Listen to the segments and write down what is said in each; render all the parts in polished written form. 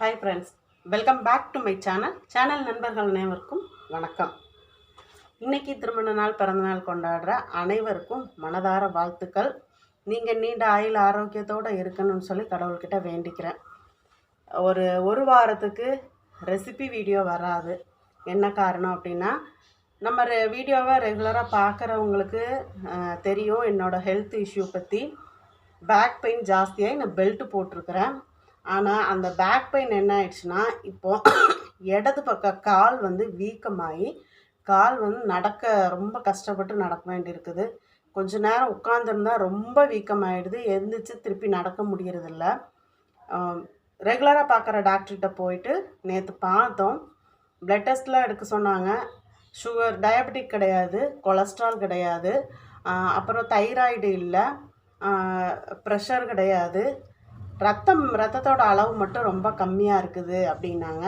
Hi friends, welcome back to my channel நண்பர்கள் அனைவருக்கும் வணக்கம். இன்னைக்கு திருமண நாள் பிறந்தநாள் கொண்டாடுற அனைவருக்கும் மனதார வாழ்த்துக்கள். நீங்கள் நீண்ட ஆயுள் ஆரோக்கியத்தோடு இருக்கணும்னு சொல்லி கடவுள்கிட்ட வேண்டிக்கிறேன். ஒரு வாரத்துக்கு ரெசிபி வீடியோ வராது. என்ன காரணம் அப்படின்னா, நம்ம வீடியோவை ரெகுலராக பார்க்குறவங்களுக்கு தெரியும் என்னோடய ஹெல்த் இஷ்யூ பற்றி. பேக் பெயின் ஜாஸ்தியாகி நான் பெல்ட் போட்டிருக்கிறேன். ஆனால் அந்த பேக் பெயின் என்ன ஆயிடுச்சுன்னா, இப்போது இடது பக்க கால் வீக்கமாகி கால் நடக்க ரொம்ப கஷ்டப்பட்டு நடக்க வேண்டியிருக்குது. கொஞ்ச நேரம் உட்காந்துருந்தா ரொம்ப வீக்கமாகிடுது. எழுந்திரிச்சு திருப்பி நடக்க முடியறதில்ல. ரெகுலராக பார்க்குற டாக்டர்கிட்ட போயிட்டு நேற்று பார்த்தோம். ப்ளட் டெஸ்ட்லாம் எடுக்க சொன்னாங்க. சுகர், டயபெட்டிக் கிடையாது, கொலஸ்ட்ரால் கிடையாது, அப்புறம் தைராய்டு இல்லை, ப்ரெஷர் கிடையாது, ரத்தத்தோட அளவு மட்டும் ரொம்ப கம்மியாக இருக்குது அப்படின்னாங்க.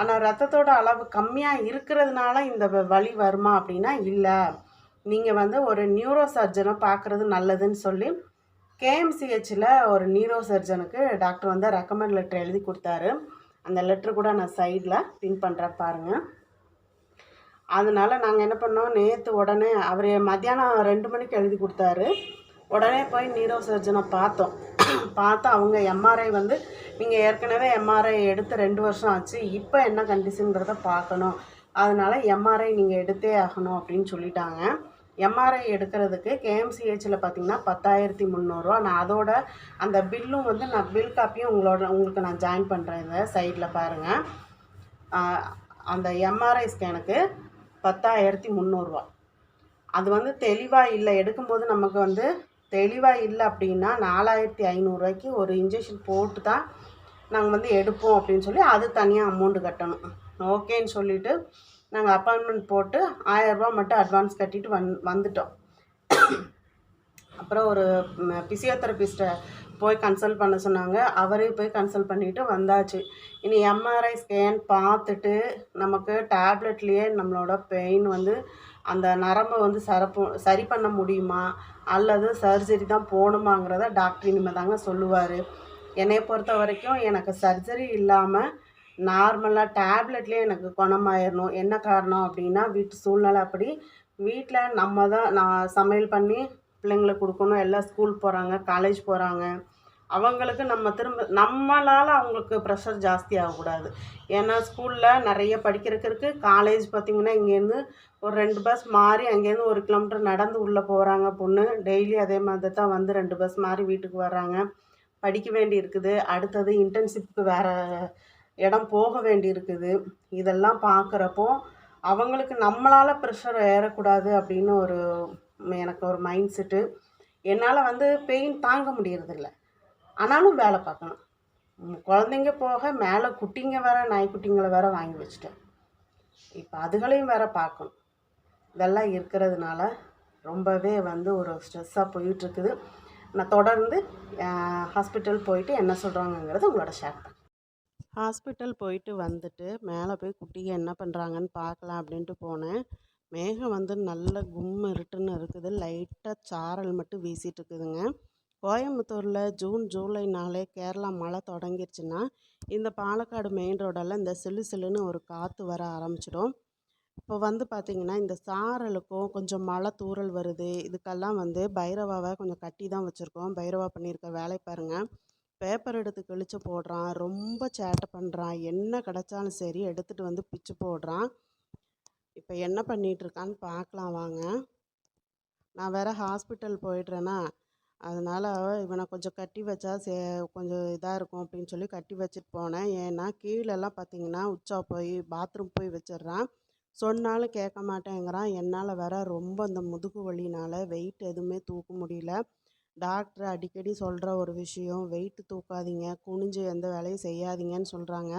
ஆனால் ரத்தத்தோட அளவு கம்மியாக இருக்கிறதுனால இந்த வலி வருமா அப்படின்னா இல்லை. நீங்கள் ஒரு நியூரோ சர்ஜனை பார்க்குறது நல்லதுன்னு சொல்லி கேஎம்சிஹெச்சில் ஒரு நியூரோ சர்ஜனுக்கு டாக்டர் ரெக்கமெண்ட் லெட்டர் எழுதி கொடுத்தாரு. அந்த லெட்ரு கூட நான் சைடில் பின் பண்ணுறேன் பாருங்கள். அதனால் நாங்கள் என்ன பண்ணோம், நேற்று உடனே அவர் மத்தியானம் 2 மணிக்கு எழுதி கொடுத்தாரு. உடனே போய் நியூரோ சர்ஜனை பார்த்தா அவங்க எம்ஆர்ஐ நீங்கள் ஏற்கனவே எம்ஆர்ஐ எடுத்து 2 வருஷம் ஆச்சு, இப்போ என்ன கண்டிஷனுங்கிறத பார்க்கணும், அதனால் எம்ஆர்ஐ நீங்கள் எடுத்தே ஆகணும் அப்படின்னு சொல்லிட்டாங்க. எம்ஆர்ஐ எடுக்கிறதுக்கு கேஎம்சிஹெச்சில் பார்த்திங்கன்னா 10,300 நான் அதோட அந்த பில்லும் நான் பில் காப்பியும் உங்களுக்கு நான் ஜாயின் பண்ணுறேன். இந்த சைடில் பாருங்கள். அந்த எம்ஆர்ஐ ஸ்கேனுக்கு 10,300. அது தெளிவாக இல்லை. எடுக்கும்போது நமக்கு தெளிவாக இல்லை அப்படின்னா 4,500 ஒரு இன்ஜெக்ஷன் போட்டு தான் நாங்கள் எடுப்போம் அப்படின்னு சொல்லி அது தனியாக அமௌண்ட்டு கட்டணும். ஓகேன்னு சொல்லிவிட்டு நாங்கள் அப்பாயின்மெண்ட் போட்டு 1000 ரூபா மட்டும் அட்வான்ஸ் கட்டிட்டு வந்துட்டோம். அப்புறம் ஒரு பிசியோதெரபிஸ்ட்டை போய் கன்சல்ட் பண்ண சொன்னாங்க. அவரே போய் கன்சல்ட் பண்ணிவிட்டு வந்தாச்சு. இனி எம்ஆர்ஐ ஸ்கேன் பார்த்துட்டு நமக்கு டேப்லெட்லேயே நம்மளோட பெயின் அந்த நரம்பை சரி பண்ண முடியுமா அல்லது சர்ஜரி தான் போகணுமாங்கிறத டாக்டர் இனிமேல் தாங்க சொல்லுவார். என்னை பொறுத்த வரைக்கும் எனக்கு சர்ஜரி இல்லாமல் நார்மலாக டேப்லெட்லேயே எனக்கு குணமாயிடணும். என்ன காரணம் அப்படின்னா, வீட்டு சூழ்நிலை அப்படி. வீட்டில் நான் சமையல் பண்ணி பிள்ளைங்களுக்கு கொடுக்கணும். எல்லாம் ஸ்கூல் போகிறாங்க, காலேஜ் போகிறாங்க. அவங்களுக்கு நம்மளால் அவங்களுக்கு ப்ரெஷர் ஜாஸ்தி ஆகக்கூடாது. ஏன்னா ஸ்கூலில் நிறைய படிக்கிறதுக்கு இருக்குது. காலேஜ் பார்த்திங்கன்னா இங்கேருந்து ஒரு 2 பஸ் மாறி அங்கேருந்து 1 கிலோமீட்டர் நடந்து உள்ளே போகிறாங்க பொண்ணு. டெய்லி அதே மாதிரி தான் 2 பஸ் மாறி வீட்டுக்கு வர்றாங்க. படிக்க வேண்டி இருக்குது. அடுத்தது இன்டர்ன்ஷிப்புக்கு வேறு இடம் போக வேண்டி இருக்குது. இதெல்லாம் பார்க்குறப்போ அவங்களுக்கு நம்மளால் ப்ரெஷர் ஏறக்கூடாது அப்படின்னு எனக்கு ஒரு மைண்ட் செட்டு. என்னால் பெயின் தாங்க முடியறதில்ல. ஆனாலும் வேலை பார்க்கணும். குழந்தைங்க போக மேலே குட்டிங்க வேறு, நாய்க்குட்டிங்களை வேறு வாங்கி வச்சுட்டேன். இப்போ அதுகளையும் வேறு பார்க்கணும். இதெல்லாம் இருக்கிறதுனால ரொம்பவே ஒரு ஸ்ட்ரெஸ்ஸாக போயிட்டுருக்குது. நான் தொடர்ந்து ஹாஸ்பிட்டல் போயிட்டு என்ன சொல்கிறாங்கங்கிறது உங்களோட ஷேர் பண்ணேன். ஹாஸ்பிட்டல் போயிட்டு வந்துட்டு மேலே போய் குட்டிங்க என்ன பண்ணுறாங்கன்னு பார்க்கலாம் அப்படின்ட்டு போனேன். மேகம் நல்ல கும்மு இருட்டுன்னு இருக்குது. லைட்டாக சாரல் மட்டும் வீசிட்டு இருக்குதுங்க. கோயம்புத்தூரில் ஜூன் ஜூலைனாலே கேரளா மழை தொடங்கிருச்சுன்னா இந்த பாலக்காடு மெயின் ரோடெல்லாம் இந்த சிலுன்னு ஒரு காற்று வர ஆரம்பிச்சிடும். இப்போ பார்த்திங்கன்னா இந்த சாரலுக்கும் கொஞ்சம் மழை தூறல் வருது. இதுக்கெல்லாம் பைரவாவை கொஞ்சம் கட்டி தான் வச்சுருக்கோம். பைரவா பண்ணியிருக்க வேலை பாருங்கள். பேப்பர் எடுத்து கிழிச்சு போடுறான், ரொம்ப சேட்டை பண்ணுறான். என்ன கிடச்சாலும் சரி எடுத்துகிட்டு பிச்சு போடுறான். இப்போ என்ன பண்ணிகிட்ருக்கான்னு பார்க்கலாம் வாங்க. நான் வேறு ஹாஸ்பிட்டல் போயிடுறேன்னா, அதனால் இவனை கொஞ்சம் கட்டி வச்சா கொஞ்சம் இதாக இருக்கும் அப்படின்னு சொல்லி கட்டி வச்சுட்டு போனேன். ஏன்னா கீழெல்லாம் பார்த்திங்கன்னா உச்சா போய் பாத்ரூம் போய் வச்சிடுறான். சொன்னாலும் கேட்க மாட்டேங்கிறான். என்னால் வேற ரொம்ப அந்த முதுகு வலினால் வெயிட் எதுவுமே தூக்க முடியல. டாக்டர் அடிக்கடி சொல்கிற ஒரு விஷயம், வெயிட் தூக்காதீங்க, குனிஞ்சு எந்த வேலையும் செய்யாதீங்கன்னு சொல்கிறாங்க.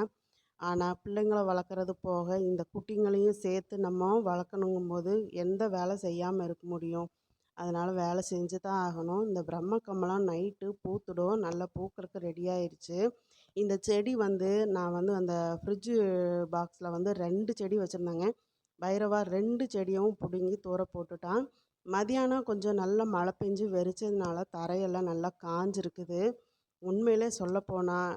ஆனால் பிள்ளைங்களை வளர்க்குறது போக இந்த குட்டிங்களையும் சேர்த்து நம்ம வளர்க்கணுங்கும்போது எந்த வேலை செய்யாமல் இருக்க முடியும்? அதனால் வேலை செஞ்சு தான் ஆகணும். இந்த பிரம்ம கமலம் நைட்டு பூத்துடும். நல்லா பூக்கிறதுக்கு ரெடி ஆயிடுச்சு. இந்த செடி நான் அந்த ஃப்ரிட்ஜு பாக்ஸில் 2 செடி வச்சுருந்தேங்க. பைரவா 2 செடியும் பிடுங்கி தூர போட்டுட்டான். மதியானம் கொஞ்சம் நல்ல மழை பெஞ்சு வெறிச்சதுனால தரையெல்லாம் நல்லா காஞ்சிருக்குது. உண்மையிலே சொல்லப்போனால்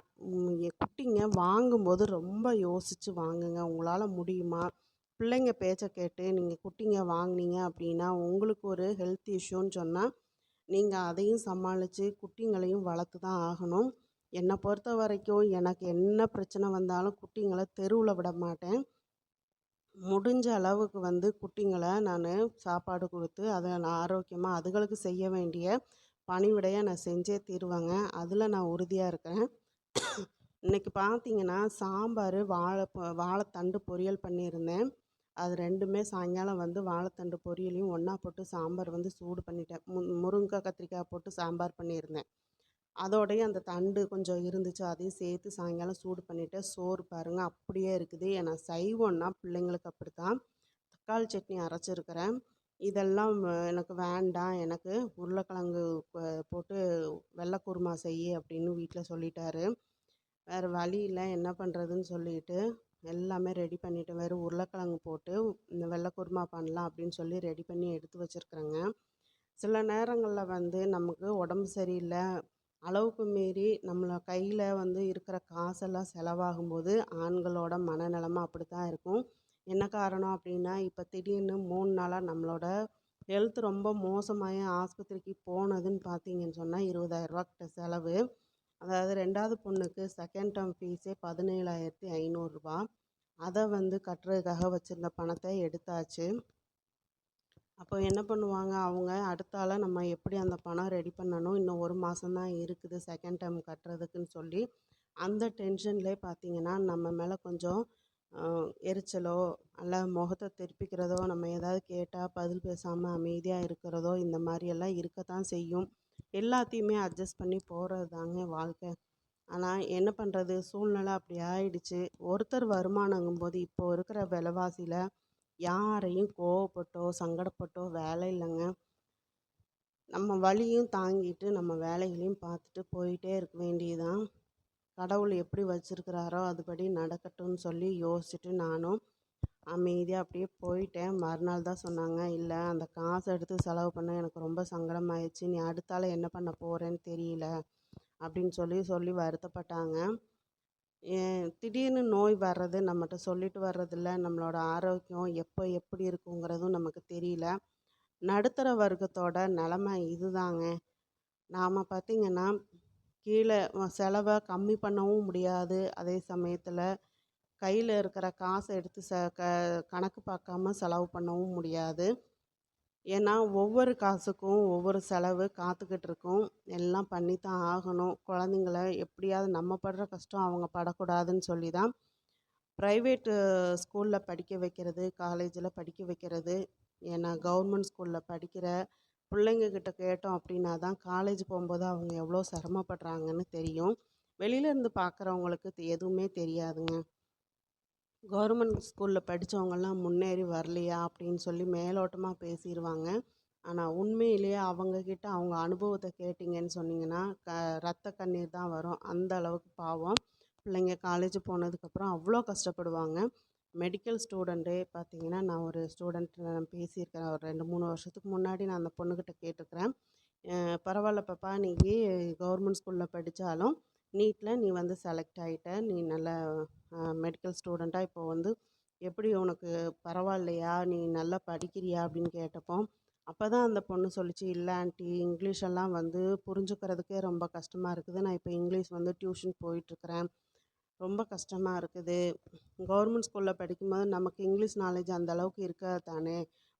குட்டிங்க வாங்கும்போது ரொம்ப யோசித்து வாங்குங்க. உங்களால் முடியுமா? பிள்ளைங்க பேச்சை கேட்டு நீங்கள் குட்டிங்க வாங்குனீங்க அப்படின்னா உங்களுக்கு ஒரு ஹெல்த் இஷ்யூன்னு சொன்னால் நீங்கள் அதையும் சமாளித்து குட்டிங்களையும் வளர்த்து தான் ஆகணும். என்னை பொறுத்த வரைக்கும் எனக்கு என்ன பிரச்சனை வந்தாலும் குட்டிங்களை தெருவில் விட மாட்டேன். முடிஞ்ச அளவுக்கு குட்டிங்களை நான் சாப்பாடு கொடுத்து அதை நான் ஆரோக்கியமாக அதுகளுக்கு செய்ய வேண்டிய பணிவிடையை நான் செஞ்சே தீருவேங்க. அதில் நான் உறுதியாக இருக்கிறேன். இன்றைக்கி பார்த்தீங்கன்னா சாம்பார் வாழைத்தண்டு பொரியல் பண்ணியிருந்தேன். அது ரெண்டுமே சாயங்காலம் வாழைத்தண்டு பொரியலையும் ஒன்றா போட்டு சாம்பார் சூடு பண்ணிட்டேன். முருங்கைக்காய் கத்திரிக்காய் போட்டு சாம்பார் பண்ணியிருந்தேன். அதோடய அந்த தண்டு கொஞ்சம் இருந்துச்சு, அதையும் சேர்த்து சாயங்காலம் சூடு பண்ணிவிட்டு சோறு பாருங்கள் அப்படியே இருக்குது. ஏன்னா சைவம்னா பிள்ளைங்களுக்கு அப்படித்தான். தக்காளி சட்னி அரைச்சிருக்கிறேன். இதெல்லாம் எனக்கு வேண்டாம், எனக்கு உருளைக்கிழங்கு போட்டு வெள்ளை குருமா செய் அப்படின்னு வீட்டில் சொல்லிட்டாரு. வேறு வழி இல்லை, என்ன பண்ணுறதுன்னு சொல்லிட்டு எல்லாமே ரெடி பண்ணிவிட்டு வெறும் உருளைக்கிழங்கு போட்டு இந்த வெள்ளை குருமா பண்ணலாம் அப்படின்னு சொல்லி ரெடி பண்ணி எடுத்து வச்சுருக்குறேங்க. சில நேரங்களில் நமக்கு உடம்பு சரியில்லை, அளவுக்கு மீறி நம்மளை கையில் இருக்கிற காசெல்லாம் செலவாகும்போது ஆண்களோட மனநிலைமை அப்படி தான் இருக்கும். என்ன காரணம் அப்படின்னா, இப்போ திடீர்னு 3 நாளாக நம்மளோட ஹெல்த் ரொம்ப மோசமாகி ஆஸ்பத்திரிக்கு போனதுன்னு பார்த்தீங்கன்னு சொன்னால் 20,000 கிட்ட செலவு. அதாவது 2வது பொண்ணுக்கு செகண்ட் டேர்ம் ஃபீஸே 17,500. அதை கட்டுறதுக்காக வச்சுருந்த பணத்தை எடுத்தாச்சு. அப்போ என்ன பண்ணுவாங்க அவங்க, அடுத்தால நம்ம எப்படி அந்த பணம் ரெடி பண்ணணும், இன்னும் 1 மாதம்தான் இருக்குது செகண்ட் டேர்ம் கட்டுறதுக்குன்னு சொல்லி அந்த டென்ஷன்லேயே பார்த்தீங்கன்னா நம்ம மேலே கொஞ்சம் எரிச்சலோ அல்ல முகத்தை திருப்பிக்கிறதோ, நம்ம ஏதாவது கேட்டால் பதில் பேசாமல் அமைதியாக இருக்கிறதோ, இந்த மாதிரியெல்லாம் இருக்கத்தான் செய்யும். எல்லாத்தையுமே அட்ஜஸ்ட் பண்ணி போகிறது தாங்க வாழ்க்கை. ஆனால் என்ன பண்ணுறது, சூழ்நிலை அப்படி ஆயிடுச்சு. ஒருத்தர் வருமானங்கும்போது இப்போ இருக்கிற விலைவாசியில் யாரையும் கோவப்பட்டோ சங்கடப்பட்டோ வேலை இல்லைங்க. நம்ம வலியும் தாங்கிட்டு நம்ம வேலைகளையும் பார்த்துட்டு போயிட்டே இருக்க வேண்டியதுதான். கடவுள் எப்படி வச்சுருக்கிறாரோ அதுபடி நடக்கட்டும்னு சொல்லி யோசிச்சுட்டு நானும் அமைதியாக அப்படியே போயிட்டேன். மறுநாள் தான் சொன்னாங்க, இல்லை அந்த காசை எடுத்து செலவு பண்ண எனக்கு ரொம்ப சங்கடமாயிடுச்சு, நீ அடுத்தால என்ன பண்ண போகிறேன்னு தெரியல அப்படின்னு சொல்லி வருத்தப்பட்டாங்க. திடீர்னு நோய் வர்றது நம்மகிட்ட சொல்லிட்டு வர்றதில்ல. நம்மளோட ஆரோக்கியம் எப்போ எப்படி இருக்குங்கிறதும் நமக்கு தெரியல. நடுத்தர வர்க்கத்தோட நிலமை இதுதாங்க. நாம் பார்த்திங்கன்னா கீழே செலவை கம்மி பண்ணவும் முடியாது, அதே சமயத்தில் கையில் இருக்கிற காசை எடுத்து கணக்கு பார்க்காம செலவு பண்ணவும் முடியாது. ஏன்னா ஒவ்வொரு காசுக்கும் ஒவ்வொரு செலவு காத்துக்கிட்டு இருக்கும். எல்லாம் பண்ணி தான் ஆகணும். குழந்தைங்கள எப்படியாவது நம்ம படுற கஷ்டம் அவங்க படக்கூடாதுன்னு சொல்லி தான் ப்ரைவேட்டு ஸ்கூலில் படிக்க வைக்கிறது, காலேஜில் படிக்க வைக்கிறது. ஏன்னா கவர்மெண்ட் ஸ்கூலில் படிக்கிற பிள்ளைங்கக்கிட்ட கேட்டோம் அப்படின்னா தான் காலேஜ் போகும்போது அவங்க எவ்வளோ சிரமப்படுறாங்கன்னு தெரியும். வெளியிலேருந்து பார்க்குறவங்களுக்கு எதுவுமே தெரியாதுங்க. கவர்மெண்ட் ஸ்கூலில் படித்தவங்கெல்லாம் முன்னேறி வரலையா அப்படின்னு சொல்லி மேலோட்டமாக பேசிடுவாங்க. ஆனால் உண்மையிலேயே அவங்கக்கிட்ட அவங்க அனுபவத்தை கேட்டிங்கன்னு சொன்னிங்கன்னா ரத்த கண்ணீர் தான் வரும். அந்த அளவுக்கு பாவம். பிள்ளைங்க காலேஜ் போனதுக்கப்புறம் அவ்வளோ கஷ்டப்படுவாங்க. மெடிக்கல் ஸ்டூடெண்ட்டே பார்த்திங்கன்னா, நான் ஒரு ஸ்டூடெண்ட் நான் பேசியிருக்கிறேன். ஒரு 2-3 வருஷத்துக்கு முன்னாடி நான் அந்த பொண்ணுக்கிட்ட கேட்டிருக்கிறேன். பரவாயில்ல பாப்பா, நீ கவர்மெண்ட் ஸ்கூலில் படித்தாலும் நீட்டில் நீ செலக்ட் ஆகிட்ட, நீ நல்ல மெடிக்கல் ஸ்டூடெண்ட்டாக இப்போ எப்படி உனக்கு பரவாயில்லையா, நீ நல்லா படிக்கிறியா அப்படின்னு கேட்டப்போ அப்போ தான் அந்த பொண்ணு சொல்லிச்சு, இல்லை ஆண்டி, இங்கிலீஷெல்லாம் புரிஞ்சுக்கிறதுக்கே ரொம்ப கஷ்டமாக இருக்குது. நான் இப்போ இங்கிலீஷ் டியூஷன் போயிட்டுருக்கிறேன், ரொம்ப கஷ்டமாக இருக்குது. கவர்மெண்ட் ஸ்கூலில் படிக்கும்போது நமக்கு இங்கிலீஷ் நாலேஜ் அந்த அளவுக்கு இருக்காது தானே.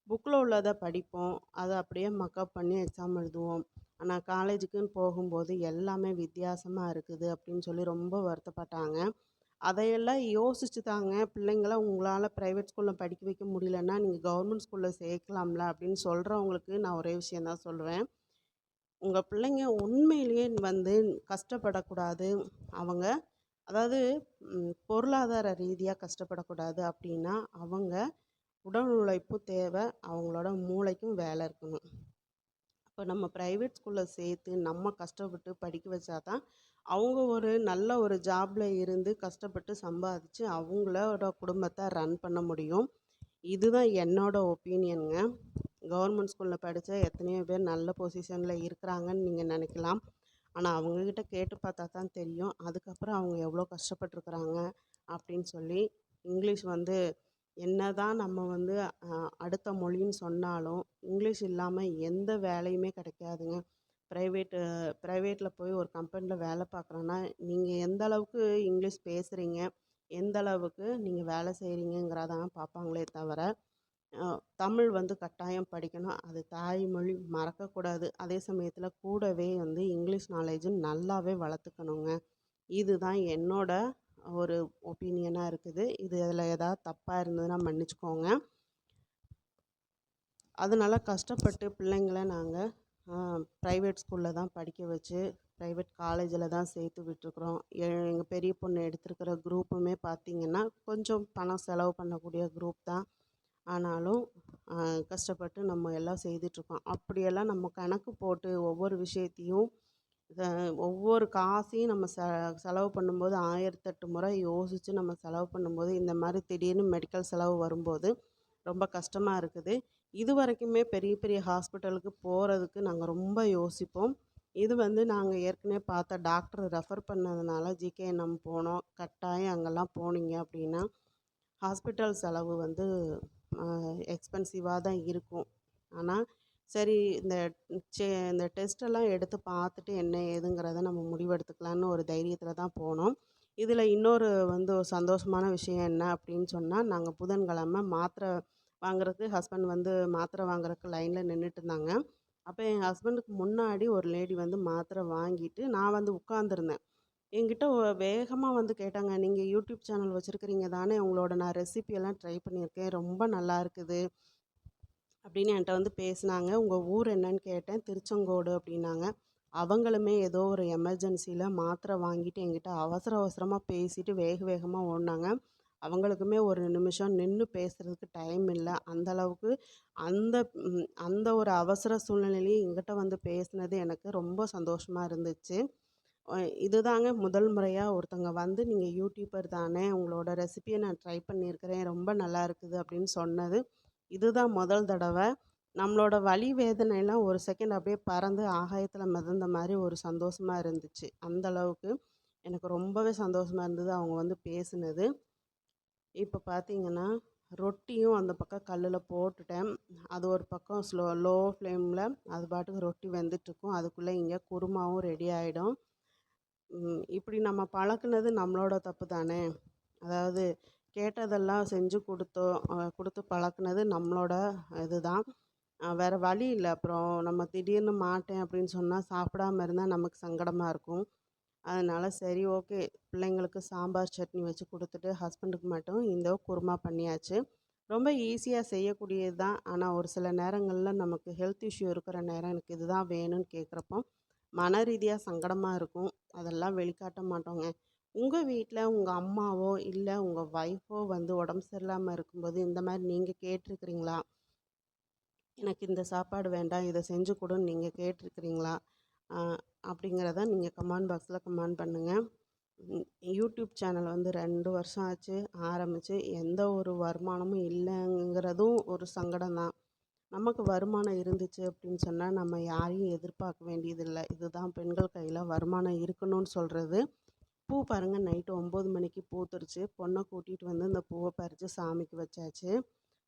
புக்கில் உள்ளதை படிப்போம், அதை அப்படியே மக்கப் பண்ணி எக்ஸாம் எழுதுவோம். ஆனால் காலேஜுக்குன்னு போகும்போது எல்லாமே வித்தியாசமாக இருக்குது அப்படின்னு சொல்லி ரொம்ப வருத்தப்பட்டாங்க. அதையெல்லாம் யோசிச்சு தாங்க பிள்ளைங்கள உங்களால் ப்ரைவேட் ஸ்கூலில் படிக்க வைக்க முடியலன்னா நீங்கள் கவர்மெண்ட் ஸ்கூலில் சேர்க்கலாம்ல அப்படின்னு சொல்கிறவங்களுக்கு நான் ஒரே விஷயந்தான் சொல்லுவேன். உங்கள் பிள்ளைங்க உண்மையிலேயே கஷ்டப்படக்கூடாது. அவங்க அதாவது பொருளாதார ரீதியாக கஷ்டப்படக்கூடாது அப்படின்னா அவங்க உடல் உழைப்பு தேவை, அவங்களோட மூளைக்கும் வேலை இருக்கணும். இப்போ நம்ம ப்ரைவேட் ஸ்கூலில் சேர்த்து நம்ம கஷ்டப்பட்டு படிக்க வச்சா தான் அவங்க ஒரு நல்ல ஒரு ஜாபில் இருந்து கஷ்டப்பட்டு சம்பாதிச்சு அவங்களோட குடும்பத்தை ரன் பண்ண முடியும். இதுதான் என்னோடய ஒப்பீனியனுங்க. கவர்மெண்ட் ஸ்கூலில் படித்த எத்தனையோ பேர் நல்ல பொசிஷனில் இருக்கிறாங்கன்னு நீங்கள் நினைக்கலாம். ஆனால் அவங்கக்கிட்ட கேட்டு பார்த்தா தான் தெரியும் அதுக்கப்புறம் அவங்க எவ்வளோ கஷ்டப்பட்டுருக்குறாங்க அப்படின்னு சொல்லி. இங்கிலீஷ் வந்து என்ன தான் நம்ம வந்து அடுத்த மொழின்னு சொன்னாலும் இங்கிலீஷ் இல்லாமல் எந்த வேலையுமே கிடைக்காதுங்க. ப்ரைவேட்டில் போய் ஒரு கம்பெனியில் வேலை பார்க்குறோன்னா நீங்கள் எந்த அளவுக்கு இங்கிலீஷ் பேசுகிறீங்க, எந்த அளவுக்கு நீங்கள் வேலை செய்கிறீங்கிறதான் பார்ப்பாங்களே தவிர தமிழ் வந்து கட்டாயம் படிக்கணும். அது தாய்மொழி மறக்கக்கூடாது. அதே சமயத்தில் கூடவே வந்து இங்கிலீஷ் நாலேஜும் நல்லாவே வளர்த்துக்கணுங்க. இதுதான் என்னோட ஒரு ஒப்பீனியனாக இருக்குது. இதில் ஏதாவது தப்பாக இருந்ததுன்னா மன்னிச்சுக்கோங்க. அதனால கஷ்டப்பட்டு பிள்ளைங்கள நாங்கள் ப்ரைவேட் ஸ்கூலில் தான் படிக்க வச்சு ப்ரைவேட் காலேஜில் தான் சேர்த்து விட்டுருக்குறோம். எங்கள் பெரிய பொண்ணு எடுத்திருக்கிற குரூப்புமே பார்த்திங்கன்னா கொஞ்சம் பணம் செலவு பண்ணக்கூடிய குரூப் தான். ஆனாலும் கஷ்டப்பட்டு நம்ம எல்லாம் செய்துட்ருக்கோம். அப்படியெல்லாம் நம்ம கணக்கு போட்டு ஒவ்வொரு விஷயத்தையும் ஒவ்வொரு காசையும் நம்ம செலவு பண்ணும்போது 1008 முறை யோசித்து நம்ம செலவு பண்ணும்போது இந்த மாதிரி திடீர்னு மெடிக்கல் செலவு வரும்போது ரொம்ப கஷ்டமாக இருக்குது. இது வரைக்குமே பெரிய பெரிய ஹாஸ்பிட்டலுக்கு போகிறதுக்கு நாங்கள் ரொம்ப யோசிப்போம். இது வந்து நாங்கள் ஏற்கனவே பார்த்த டாக்டர் ரெஃபர் பண்ணதுனால ஜிகேஎன்எம் போனோம். கட்டாயம் அங்கெல்லாம் போனீங்க அப்படின்னா ஹாஸ்பிட்டல் செலவு வந்து எக்ஸ்பென்சிவாக தான் இருக்கும். ஆனால் சரி இந்த டெஸ்ட்டெல்லாம் எடுத்து பார்த்துட்டு என்ன ஏதுங்கிறத நம்ம முடிவெடுத்துக்கலான்னு ஒரு தைரியத்தில் தான் போனோம். இதில் இன்னொரு வந்து ஒரு சந்தோஷமான விஷயம் என்ன அப்படின்னு சொன்னால், நாங்கள் புதன்கிழமை மாத்திரை வாங்குறதுக்கு ஹஸ்பண்ட் வந்து மாத்திரை வாங்குறதுக்கு லைனில் நின்றுட்டு இருந்தாங்க. அப்போ என் ஹஸ்பண்டுக்கு முன்னாடி ஒரு லேடி வந்து மாத்திரை வாங்கிட்டு நான் வந்து உட்காந்துருந்தேன். என்கிட்ட வேகமாக வந்து கேட்டாங்க, நீங்கள் யூடியூப் சேனல் வச்சுருக்கிறீங்க தானே, உங்களோட நான் ரெசிபியெல்லாம் ட்ரை பண்ணியிருக்கேன், ரொம்ப நல்லா இருக்குது அப்படின்னு என்கிட்ட வந்து பேசினாங்க. உங்கள் ஊர் என்னன்னு கேட்டேன். திருச்செங்கோடு அப்படின்னாங்க. அவங்களுமே ஏதோ ஒரு எமர்ஜென்சியில் மாத்திரை வாங்கிட்டு என்கிட்ட அவசர அவசரமாக பேசிட்டு வேக வேகமாக ஓடினாங்க. அவங்களுக்குமே ஒரு நிமிஷம் நின்று பேசுகிறதுக்கு டைம் இல்லை. அந்தளவுக்கு அந்த அந்த ஒரு அவசர சூழ்நிலையிலையும் என்கிட்ட வந்து பேசினது எனக்கு ரொம்ப சந்தோஷமாக இருந்துச்சு. இதுதாங்க முதல் முறையாக ஒருத்தங்க வந்து நீங்கள் யூடியூபர் தானே, உங்களோட ரெசிபியை நான் ட்ரை பண்ணியிருக்கிறேன், ரொம்ப நல்லா இருக்குது அப்படின்னு சொன்னது. இதுதான் முதல் தடவை. நம்மளோட வலி வேதனைலாம் ஒரு செகண்ட் அப்படியே பறந்து ஆகாயத்தில் மிதந்த மாதிரி ஒரு சந்தோஷமாக இருந்துச்சு. அந்த அளவுக்கு எனக்கு ரொம்பவே சந்தோஷமாக இருந்தது அவங்க வந்து பேசுனது. இப்போ பார்த்தீங்கன்னா ரொட்டியும் அந்த பக்கம் கல்லில் போட்டுட்டேன். அது ஒரு பக்கம் லோ ஃப்ளேமில் அது பாட்டுக்கு ரொட்டி வெந்துட்டுருக்கும். அதுக்குள்ளே இங்கே குருமாவும் ரெடி ஆகிடும். இப்படி நம்ம பழக்குனது நம்மளோட தப்பு தானே. அதாவது கேட்டதெல்லாம் செஞ்சு கொடுத்து பழக்குனது நம்மளோட இதுதான். வேறு வழி இல்லை. அப்புறம் நம்ம திடீர்னு மாட்டேன் அப்படின்னு சொன்னால் சாப்பிடாம இருந்தால் நமக்கு சங்கடமாக இருக்கும். அதனால் சரி ஓகே, பிள்ளைங்களுக்கு சாம்பார் சட்னி வச்சு கொடுத்துட்டு ஹஸ்பண்டுக்கு மட்டும் இந்த குருமா பண்ணியாச்சு. ரொம்ப ஈஸியாக செய்யக்கூடியது தான். ஆனால் ஒரு சில நேரங்களில் நமக்கு ஹெல்த் இஷ்யூ இருக்கிற நேரம் எனக்கு இதுதான் வேணும்னு கேட்குறப்போ மன ரீதியாக சங்கடமாக இருக்கும். அதெல்லாம் வெளிக்காட்ட மாட்டோங்க. உங்கள் வீட்டில் உங்கள் அம்மாவோ இல்லை உங்கள் ஒய்ஃபோ வந்து உடம்பு சரியில்லாமல் இருக்கும்போது இந்த மாதிரி நீங்கள் கேட்டிருக்கிறீங்களா? எனக்கு இந்த சாப்பாடு வேண்டாம், இதை செஞ்சு கொடுன்னு நீங்கள் கேட்டிருக்கிறீங்களா? அப்படிங்கிறத நீங்கள் கமெண்ட் பாக்ஸில் கமெண்ட் பண்ணுங்கள். யூடியூப் சேனல் வந்து 2 வருஷம் ஆச்சு ஆரம்பித்து, எந்த ஒரு வருமானமும் இல்லைங்கிறதும் ஒரு சங்கடம் தான். நமக்கு வருமானம் இருந்துச்சு அப்படின்னு சொன்னால் நம்ம யாரையும் எதிர்பார்க்க வேண்டியதில்லை. இதுதான் பெண்கள் கையில் வருமானம் இருக்கணும்னு சொல்கிறது. பூ பாருங்கள், நைட்டு 9 மணிக்கு பூத்துருச்சு. பொண்ணை கூட்டிகிட்டு வந்து இந்த பூவை பறித்து சாமிக்கு வச்சாச்சு.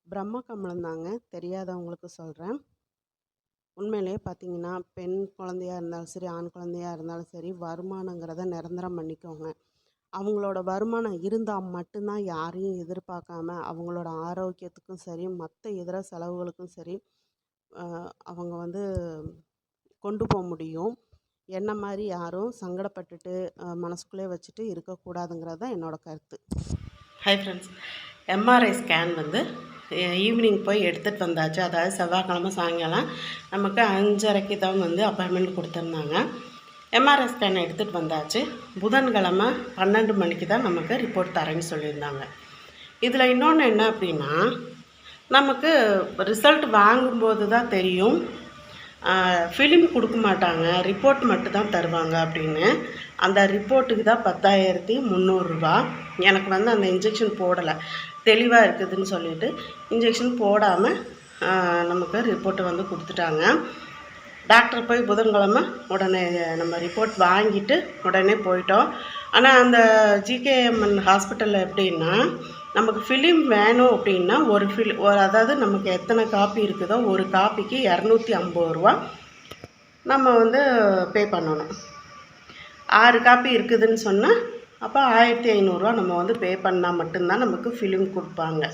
பிரம்ம கமலம் தாங்க, தெரியாதவங்களுக்கு சொல்கிறேன். உண்மையிலேயே பார்த்தீங்கன்னா பெண் குழந்தையாக இருந்தாலும் சரி, ஆண் குழந்தையாக இருந்தாலும் சரி, வருமானங்கிறத நிரந்தரம் பண்ணிக்கோங்க. அவங்களோட வருமானம் இருந்தால் மட்டும்தான் யாரையும் எதிர்பார்க்காம அவங்களோட ஆரோக்கியத்துக்கும் சரி, மற்ற இதர செலவுகளுக்கும் சரி அவங்க வந்து கொண்டு போக முடியும். என்ன மாதிரி யாரும் சங்கடப்பட்டுட்டு மனசுக்குள்ளே வச்சுட்டு இருக்கக்கூடாதுங்கிறது தான் என்னோடய கருத்து. ஹை ஃப்ரெண்ட்ஸ், எம்ஆர்ஐ ஸ்கேன் வந்து ஈவினிங் போய் எடுத்துகிட்டு வந்தாச்சு. அதாவது செவ்வாய்க்கிழமை சாயங்காலம் நமக்கு 5:30க்கு தான் வந்து அப்பாயின்மெண்ட் கொடுத்துருந்தாங்க. எம்ஆர்ஐ ஸ்கேன் எடுத்துகிட்டு வந்தாச்சு. புதன்கிழமை 12 மணிக்கு தான் நமக்கு ரிப்போர்ட் தரேன்னு சொல்லியிருந்தாங்க. இதில் இன்னொன்று என்ன அப்படின்னா, நமக்கு ரிசல்ட் வாங்கும்போது தான் தெரியும், ஃபிலிம் கொடுக்க மாட்டாங்க, ரிப்போர்ட் மட்டும்தான் தருவாங்க அப்படின்னு. அந்த ரிப்போர்ட்டுக்கு தான் 10,300 ரூபா. எனக்கு வந்து அந்த இன்ஜெக்ஷன் போடலை, தெளிவாக இருக்குதுன்னு சொல்லிட்டு இன்ஜெக்ஷன் போடாமல் நமக்கு ரிப்போர்ட்டு வந்து கொடுத்துட்டாங்க. டாக்டர் போய் புதன்கிழமை உடனே நம்ம ரிப்போர்ட் வாங்கிட்டு உடனே போயிட்டோம். ஆனால் அந்த ஜிகேஎம்என் ஹாஸ்பிட்டலில் எப்படின்னா, நமக்கு ஃபிலிம் வேணும் அப்படின்னா அதாவது நமக்கு எத்தனை காப்பி இருக்குதோ ஒரு காப்பிக்கு 250 ரூபா நம்ம வந்து பே பண்ணணும். 6 காப்பி இருக்குதுன்னு சொன்னால் அப்போ 1500 நம்ம வந்து பே பண்ணால் மட்டும்தான் நமக்கு ஃபிலிம் கொடுப்பாங்க.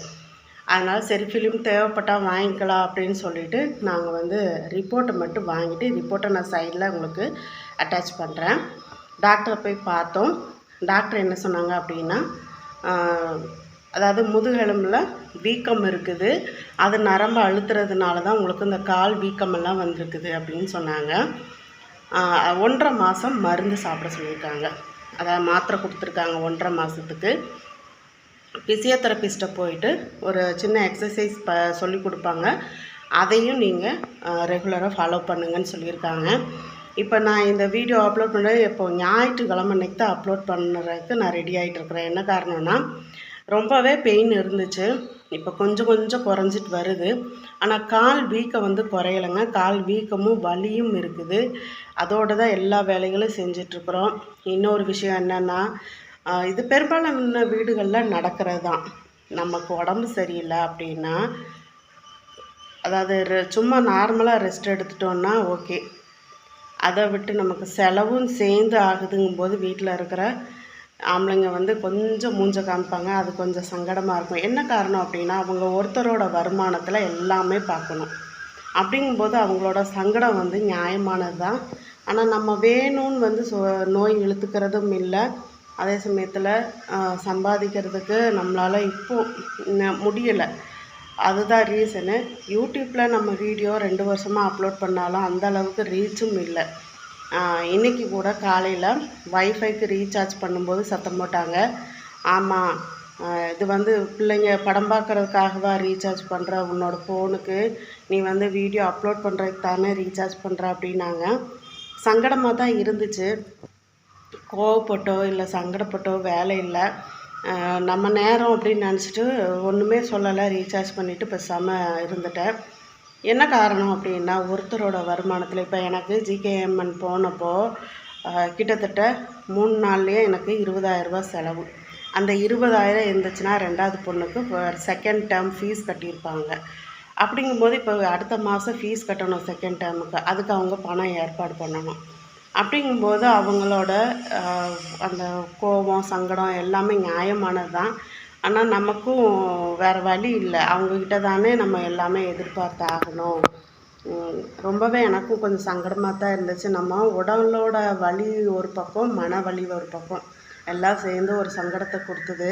அதனால் சரி ஃபிலிம் தேவைப்பட்டால் வாங்கிக்கலாம் அப்படின்னு சொல்லிவிட்டு நாங்கள் வந்து ரிப்போர்ட்டை மட்டும் வாங்கிட்டு ரிப்போர்ட்டை நான் சைடில் உங்களுக்கு அட்டாச் பண்ணுறேன். டாக்டரை போய் பார்த்தோம். டாக்டர் என்ன சொன்னாங்க அப்படின்னா, அதாவது முதுகெலும்பில் வீக்கம் இருக்குது, அது நரம்பு அழுத்துறதுனால தான் உங்களுக்கு இந்த கால் வீக்கமெல்லாம் வந்திருக்குது அப்படின்னு சொன்னாங்க. 1.5 மாதம் மருந்து சாப்பிட சொல்லியிருக்காங்க. அதாவது மாத்திரை கொடுத்துருக்காங்க 1.5 மாதத்துக்கு. ஃபிசியோதெரபிஸ்ட்டை போயிட்டு ஒரு சின்ன எக்ஸசைஸ் சொல்லி கொடுப்பாங்க, அதையும் நீங்கள் ரெகுலராக ஃபாலோ பண்ணுங்கன்னு சொல்லியிருக்காங்க. இப்போ நான் இந்த வீடியோ அப்லோட் பண்ணுறது இப்போது ஞாயிற்றுக்கிழமை அன்றைக்கி தான் அப்லோட் பண்ணுறதுக்கு நான் ரெடி ஆகிட்டுருக்குறேன். என்ன காரணம்னா, ரொம்பவே பெயின் இருந்துச்சு, இப்போ கொஞ்சம் கொஞ்சம் குறைஞ்சிட்டு வருது. ஆனால் கால் வீக்கம் வந்து குறையலைங்க. கால் வீக்கமும் வலியும் இருக்குது. அதோடு தான் எல்லா வேலைகளும் செஞ்சிட்ருக்குறோம். இன்னொரு விஷயம் என்னென்னா, இது பெரும்பாலான வீடுகளில் நடக்கிறது தான். நமக்கு உடம்பு சரியில்லை அப்படின்னா, அதாவது சும்மா நார்மலாக ரெஸ்ட் எடுத்துட்டோன்னா ஓகே. அதை விட்டு நமக்கு செலவும் சேர்ந்து ஆகுதுங்கும்போது வீட்டில் இருக்கிற ஆம்பளைங்க வந்து கொஞ்சம் மூஞ்ச காமிப்பாங்க. அது கொஞ்சம் சங்கடமாக இருக்கும். என்ன காரணம் அப்படின்னா, அவங்க ஒருத்தரோட வருமானத்தில் எல்லாமே பார்க்கணும். அப்படிங்கும்போது அவங்களோட சங்கடம் வந்து நியாயமானது தான். ஆனால் நம்ம வேணும்னு வந்து நோய் இழுத்துக்கிறதும் இல்லை. அதே சமயத்தில் சம்பாதிக்கிறதுக்கு நம்மளால் இப்போது முடியலை. அதுதான் ரீசனு. யூடியூப்பில் நம்ம வீடியோ 2 வருஷமாக அப்லோட் பண்ணாலும் அந்த அளவுக்கு ரீச்சும் இல்லை. இன்றைக்கி கூட காலையில் வைஃபைக்கு ரீசார்ஜ் பண்ணும்போது சத்தம் போட்டாங்க. ஆமாம், இது வந்து பிள்ளைங்க படம் பார்க்குறதுக்காகவா ரீசார்ஜ் பண்ணுற, உன்னோட ஃபோனுக்கு நீ வந்து வீடியோ அப்லோட் பண்ணுறதுக்கு தானே ரீசார்ஜ் பண்ணுற அப்படின்னாங்க. சங்கடமாக தான் இருந்துச்சு. கோவப்பட்டோ இல்லை சங்கடப்பட்டோ வேலை இல்லை. நம்ம நேரம் அப்படின்னு நினச்சிட்டு ஒன்றுமே சொல்லலை, ரீசார்ஜ் பண்ணிவிட்டு பேசாமல் இருந்துட்டேன். என்ன காரணம் அப்படின்னா, ஒருத்தரோட வருமானத்தில் இப்போ எனக்கு ஜிகேஎம்என் போனப்போ கிட்டத்தட்ட 3 நாள்லேயே எனக்கு 20,000 ரூபா செலவு. அந்த 20,000 இருந்துச்சுன்னா 2வது பொண்ணுக்கு செகண்ட் டேர்ம் ஃபீஸ் கட்டியிருப்பாங்க. அப்படிங்கும்போது இப்போ அடுத்த மாதம் ஃபீஸ் கட்டணும் செகண்ட் டேர்முக்கு. அதுக்கு அவங்க பணம் ஏற்பாடு பண்ணணும். அப்படிங்கும்போது அவங்களோட அந்த கோபம் சங்கடம் எல்லாமே நியாயமானது தான். ஆனால் நமக்கும் வேறு வழி இல்லை. அவங்கக்கிட்ட தானே நம்ம எல்லாமே எதிர்பார்த்தாகணும். ரொம்பவே எனக்கும் கொஞ்சம் சங்கடமாக தான் இருந்துச்சு. நம்ம உடலோட வலி ஒரு பக்கம், மன வலி ஒரு பக்கம், எல்லாம் சேர்ந்து ஒரு சங்கடத்தை கொடுத்தது.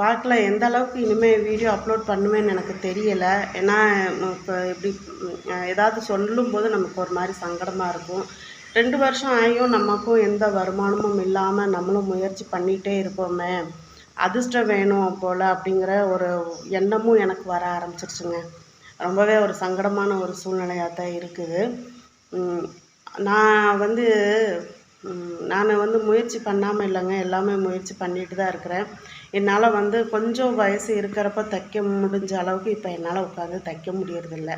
பார்க்கல எந்த அளவுக்கு இனிமேல் வீடியோ அப்லோட் பண்ணுவேன்னு எனக்கு தெரியலை. ஏன்னா இப்போ இப்படி ஏதாவது சொல்லும்போது நமக்கு ஒரு மாதிரி சங்கடமாக இருக்கும். 2 வருஷம் ஆகியும் நமக்கும் எந்த வருமானமும் இல்லாமல் நம்மளும் முயற்சி பண்ணிகிட்டே இருப்போமே, அதிர்ஷ்டம் வேணும் போல் அப்படிங்கிற ஒரு எண்ணமும் எனக்கு வர ஆரம்பிச்சிருச்சுங்க. ரொம்பவே ஒரு சங்கடமான ஒரு சூழ்நிலையாக தான் இருக்குது. நான் வந்து முயற்சி பண்ணாமல் இல்லைங்க, எல்லாமே முயற்சி பண்ணிட்டு தான் இருக்கிறேன். என்னால் வந்து கொஞ்சம் வயசு இருக்கிறப்ப தைக்க முடிஞ்ச அளவுக்கு இப்போ என்னால் உட்காந்து தைக்க முடியறதில்ல.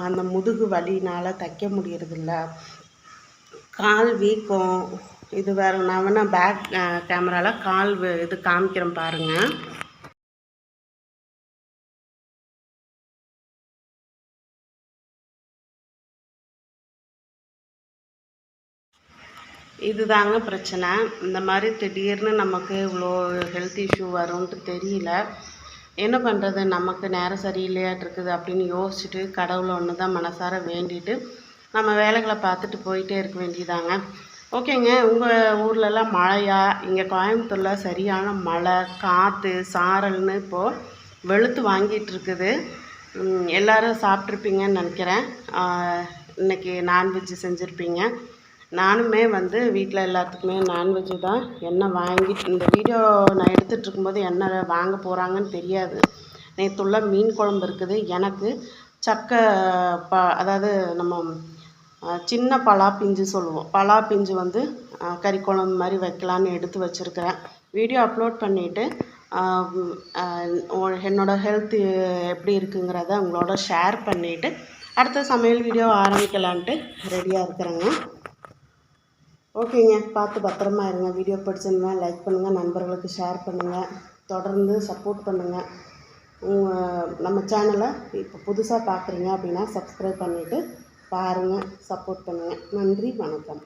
அந்த முதுகு வலினால் தைக்க முடியறதில்ல. கால் வீக்கம். இது வேறு. நான் வேணால் பேக் கேமராவில் கால் இது காமிக்கிறேன் பாருங்கள். இதுதாங்க பிரச்சனை. இந்த மாதிரி திடீர்னு நமக்கு இவ்வளோ ஹெல்த் இஷ்யூ வரும்ன்ட்டு தெரியல. என்ன பண்ணுறது, நமக்கு நேரம் சரியில்லையாட்டிருக்குது அப்படின்னு யோசிச்சுட்டு கடவுளை ஒன்று தான் மனசார வேண்டிட்டு நம்ம வேலைகளை பார்த்துட்டு போயிட்டே இருக்க வேண்டியதாங்க. ஓகேங்க. உங்கள் ஊர்லெலாம் மழையா? இங்கே கோயம்புத்தூரில் சரியான மழை, காற்று, சாரல்னு இப்போது வெளுத்து வாங்கிட்டுருக்குது. எல்லோரும் சாப்பிட்ருப்பீங்கன்னு நினைக்கிறேன். இன்றைக்கி நான்வெஜ்ஜு செஞ்சுருப்பீங்க. நானுமே வந்து வீட்டில் எல்லாத்துக்குமே நான்வெஜ்ஜு தான். என்ன வாங்கிட்டு இந்த வீடியோ நான் எடுத்துகிட்டு இருக்கும்போது என்ன வாங்க போகிறாங்கன்னு தெரியாது. நேற்றுள்ள மீன் குழம்பு இருக்குது. எனக்கு சக்கை அதாவது நம்ம சின்ன பலாப்பிஞ்சு சொல்லுவோம், பலாப்பிஞ்சு வந்து கறி குழம்பு மாதிரி வைக்கலான்னு எடுத்து வச்சுருக்கிறேன். வீடியோ அப்லோட் பண்ணிவிட்டு என்னோடய ஹெல்த்து எப்படி இருக்குங்கிறத உங்களோட ஷேர் பண்ணிவிட்டு அடுத்த சமையல் வீடியோ ஆரம்பிக்கலான்ட்டு ரெடியாக இருக்கிறேங்க. ஓகேங்க, பார்த்து பத்திரமா இருங்க. வீடியோ பிடிச்சிருந்தா லைக் பண்ணுங்கள், நண்பர்களுக்கு ஷேர் பண்ணுங்கள், தொடர்ந்து சப்போர்ட் பண்ணுங்கள். நம்ம சேனலை இப்போ புதுசாக பார்க்குறீங்க அப்படின்னா சப்ஸ்கிரைப் பண்ணிவிட்டு பாருங்கள், சப்போர்ட் பண்ணுங்கள். நன்றி, வணக்கம்.